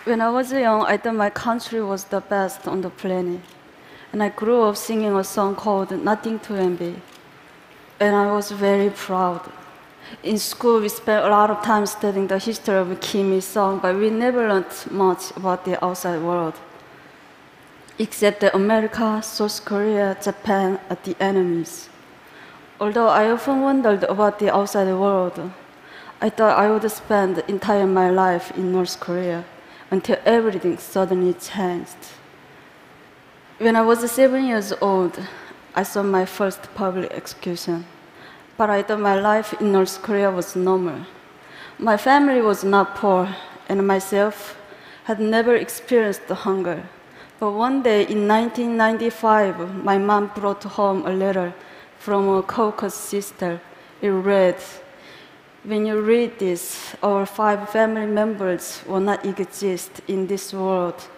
When I was young, I thought my country was the best on the planet. And I grew up singing a song called Nothing to Envy. And I was very proud. In school, we spent a lot of time studying the history of Kim Il-sung, but we never learned much about the outside world. Except that America, South Korea, Japan are the enemies. Although I often wondered about the outside world, I thought I would spend the entire my life in North Korea until everything suddenly changed. When I was 7 years old, I saw my first public execution. But I thought my life in North Korea was normal. My family was not poor, and myself had never experienced hunger. But one day in 1995, my mom brought home a letter from a Caucasus sister. It read, "When you read this, our 5 family members will not exist in this world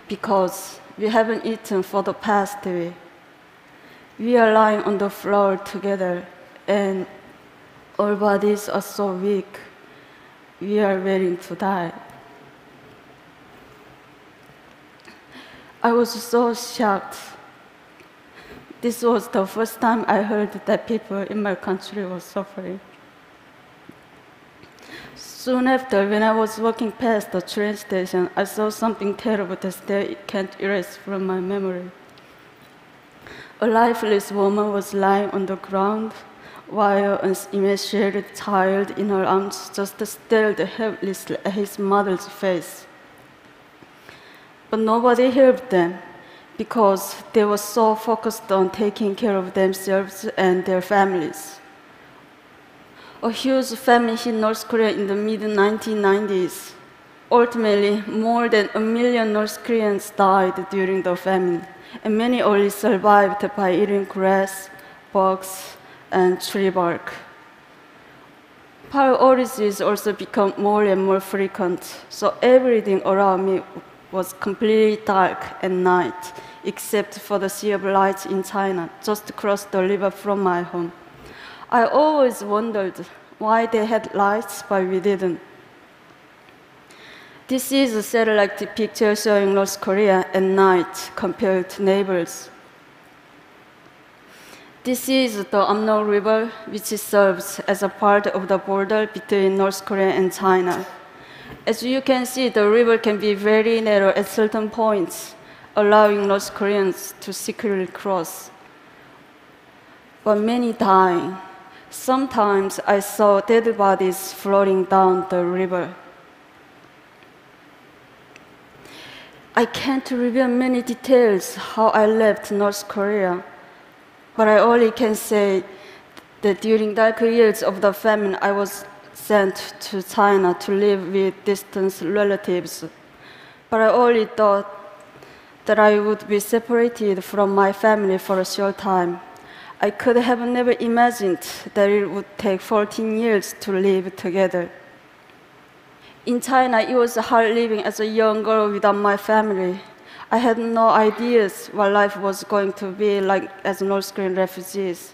because we haven't eaten for the past week. We are lying on the floor together, and our bodies are so weak. We are waiting to die." I was so shocked. This was the first time I heard that people in my country were suffering. Soon after, when I was walking past the train station, I saw something terrible that still can't erase from my memory. A lifeless woman was lying on the ground, while an emaciated child in her arms just stared helplessly at his mother's face. But nobody helped them because they were so focused on taking care of themselves and their families. A huge famine hit North Korea in the mid-1990s. Ultimately, more than 1 million North Koreans died during the famine, and many only survived by eating grass, bugs, and tree bark. Power outages also become more and more frequent, so everything around me was completely dark at night, except for the sea of lights in China, just across the river from my home. I always wondered why they had lights, but we didn't. This is a satellite picture showing North Korea at night compared to neighbors. This is the Amno River, which serves as a part of the border between North Korea and China. As you can see, the river can be very narrow at certain points, allowing North Koreans to secretly cross. But many dying. Sometimes I saw dead bodies floating down the river. I can't reveal many details how I left North Korea, but I only can say that during darker years of the famine, I was sent to China to live with distant relatives. But I only thought that I would be separated from my family for a short time. I could have never imagined that it would take 14 years to live together. In China, it was hard living as a young girl without my family. I had no ideas what life was going to be like as North Korean refugees.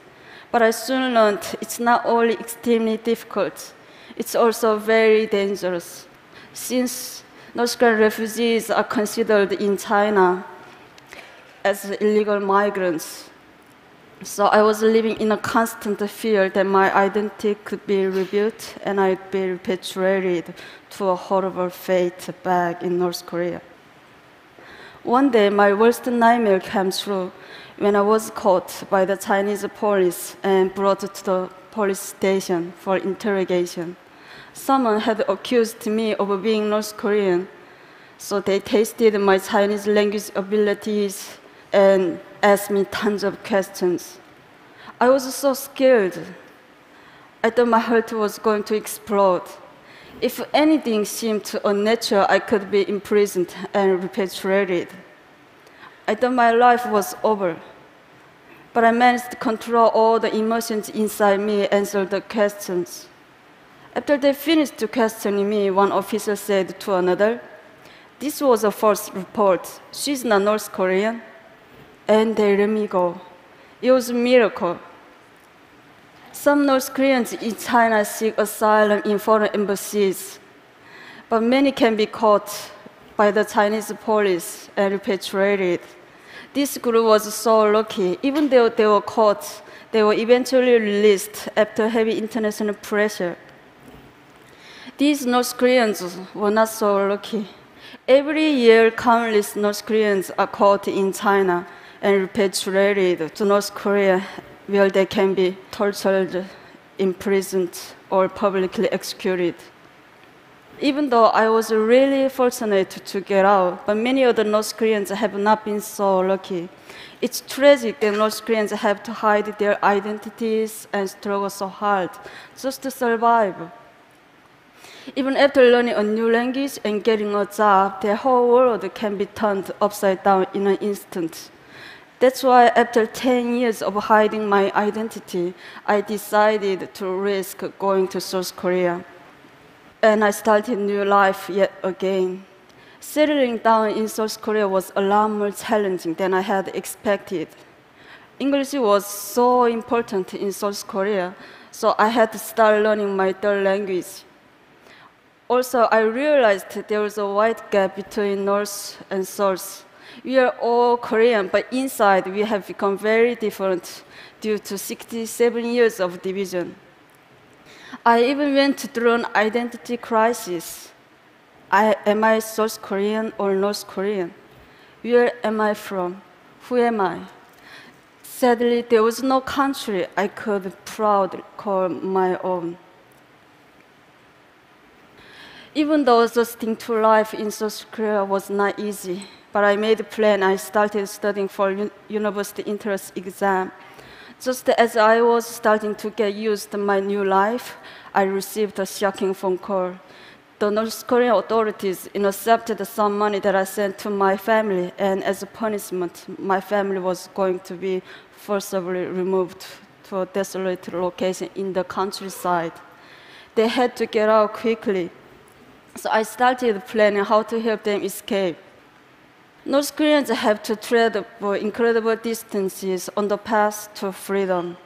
But I soon learned it's not only extremely difficult, it's also very dangerous. Since North Korean refugees are considered in China as illegal migrants, so I was living in a constant fear that my identity could be revealed and I'd be repatriated to a horrible fate back in North Korea. One day, my worst nightmare came true when I was caught by the Chinese police and brought to the police station for interrogation. Someone had accused me of being North Korean, so they tested my Chinese language abilities and asked me tons of questions. I was so scared. I thought my heart was going to explode. If anything seemed unnatural, I could be imprisoned and repatriated. I thought my life was over. But I managed to control all the emotions inside me and answer the questions. After they finished questioning me, one officer said to another, "This was a false report. She's not North Korean." And they let me go. It was a miracle. Some North Koreans in China seek asylum in foreign embassies, but many can be caught by the Chinese police and repatriated. This group was so lucky. Even though they were caught, they were eventually released after heavy international pressure. These North Koreans were not so lucky. Every year, countless North Koreans are caught in China and repatriated to North Korea, where they can be tortured, imprisoned, or publicly executed. Even though I was really fortunate to get out, but many other North Koreans have not been so lucky. It's tragic that North Koreans have to hide their identities and struggle so hard just to survive. Even after learning a new language and getting a job, their whole world can be turned upside down in an instant. That's why after 10 years of hiding my identity, I decided to risk going to South Korea. And I started a new life yet again. Settling down in South Korea was a lot more challenging than I had expected. English was so important in South Korea, so I had to start learning my third language. Also, I realized there was a wide gap between North and South. We are all Korean, but inside we have become very different due to 67 years of division. I even went through an identity crisis. Am I South Korean or North Korean? Where am I from? Who am I? Sadly, there was no country I could proudly call my own. Even though adjusting to life in South Korea was not easy, but I made a plan. I started studying for university entrance exam. Just as I was starting to get used to my new life, I received a shocking phone call. The North Korean authorities intercepted some money that I sent to my family, and as a punishment, my family was going to be forcibly removed to a desolate location in the countryside. They had to get out quickly. So I started planning how to help them escape. North Koreans have to travel incredible distances on the path to freedom.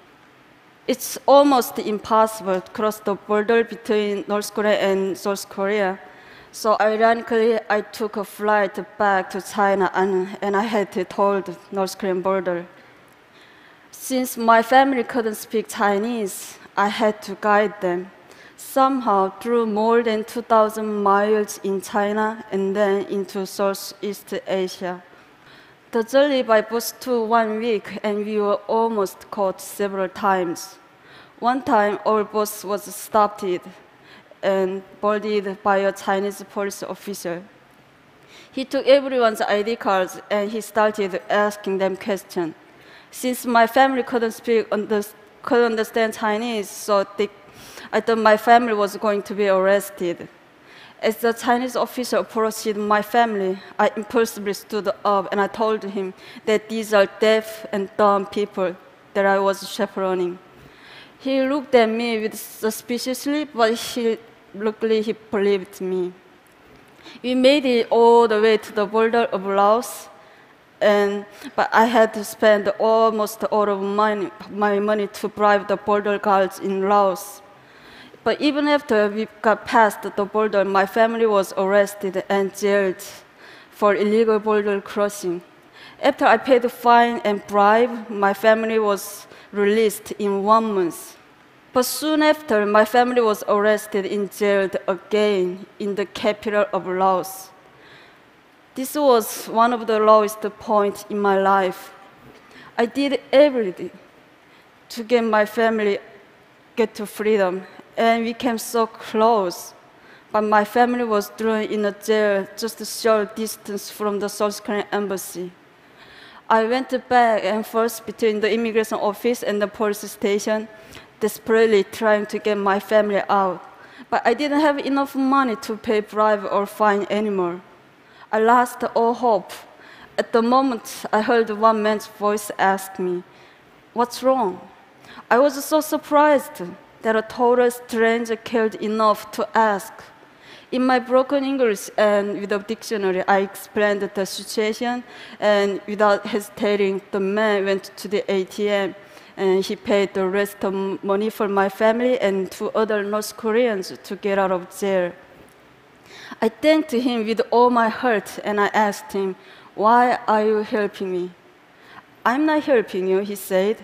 It's almost impossible to cross the border between North Korea and South Korea. So ironically, I took a flight back to China and I had to told the North Korean border. Since my family couldn't speak Chinese, I had to guide them. Somehow through more than 2,000 miles in China and then into Southeast Asia. The journey by bus took 1 week and we were almost caught several times. One time our bus was stopped and boarded by a Chinese police officer. He took everyone's ID cards and he started asking them questions. Since my family couldn't understand Chinese, so I thought my family was going to be arrested. As the Chinese officer approached my family, I impulsively stood up and I told him that these are deaf and dumb people that I was chaperoning. He looked at me with suspiciously, but luckily he believed me. We made it all the way to the border of Laos, but I had to spend almost all of my money to bribe the border guards in Laos. But even after we got past the border, my family was arrested and jailed for illegal border crossing. After I paid the fine and bribe, my family was released in 1 month. But soon after, my family was arrested and jailed again in the capital of Laos. This was one of the lowest points in my life. I did everything to get my family to freedom, and we came so close. But my family was thrown in a jail just a short distance from the South Korean embassy. I went back and forth between the immigration office and the police station, desperately trying to get my family out. But I didn't have enough money to pay bribe or fine anymore. I lost all hope. At the moment, I heard one man's voice ask me, "What's wrong?" I was so surprised that a total stranger cared enough to ask. In my broken English and with a dictionary, I explained the situation, and without hesitating, the man went to the ATM, and he paid the rest of money for my family and 2 other North Koreans to get out of jail. I thanked him with all my heart, and I asked him, "Why are you helping me?" "I'm not helping you," he said.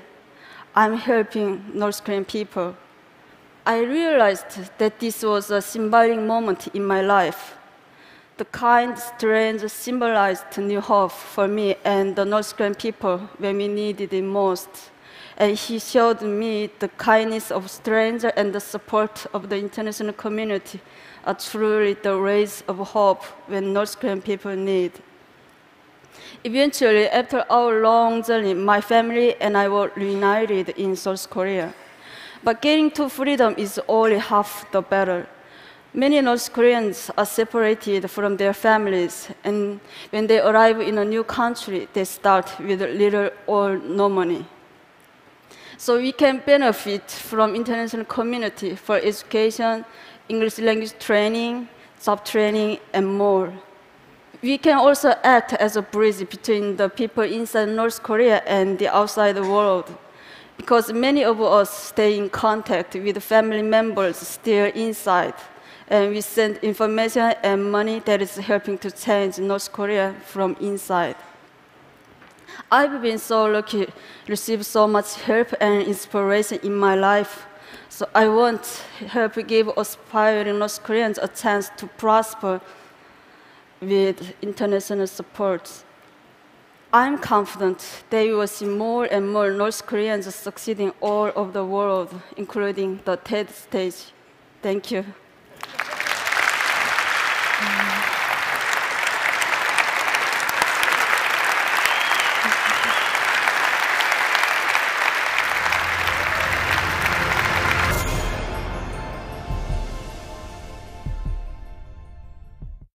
"I'm helping North Korean people." I realized that this was a symbolic moment in my life. The kind stranger symbolized new hope for me and the North Korean people when we needed it most. And he showed me the kindness of strangers and the support of the international community are truly the rays of hope when North Korean people need. Eventually, after our long journey, my family and I were reunited in South Korea. But getting to freedom is only half the battle. Many North Koreans are separated from their families, and when they arrive in a new country, they start with little or no money. So we can benefit from international community for education, English language training, job training, and more. We can also act as a bridge between the people inside North Korea and the outside world, because many of us stay in contact with family members still inside, and we send information and money that is helping to change North Korea from inside. I've been so lucky to receive so much help and inspiration in my life, so I want to help give aspiring North Koreans a chance to prosper with international support. I'm confident that we will see more and more North Koreans succeeding all over the world, including the TED stage. Thank you.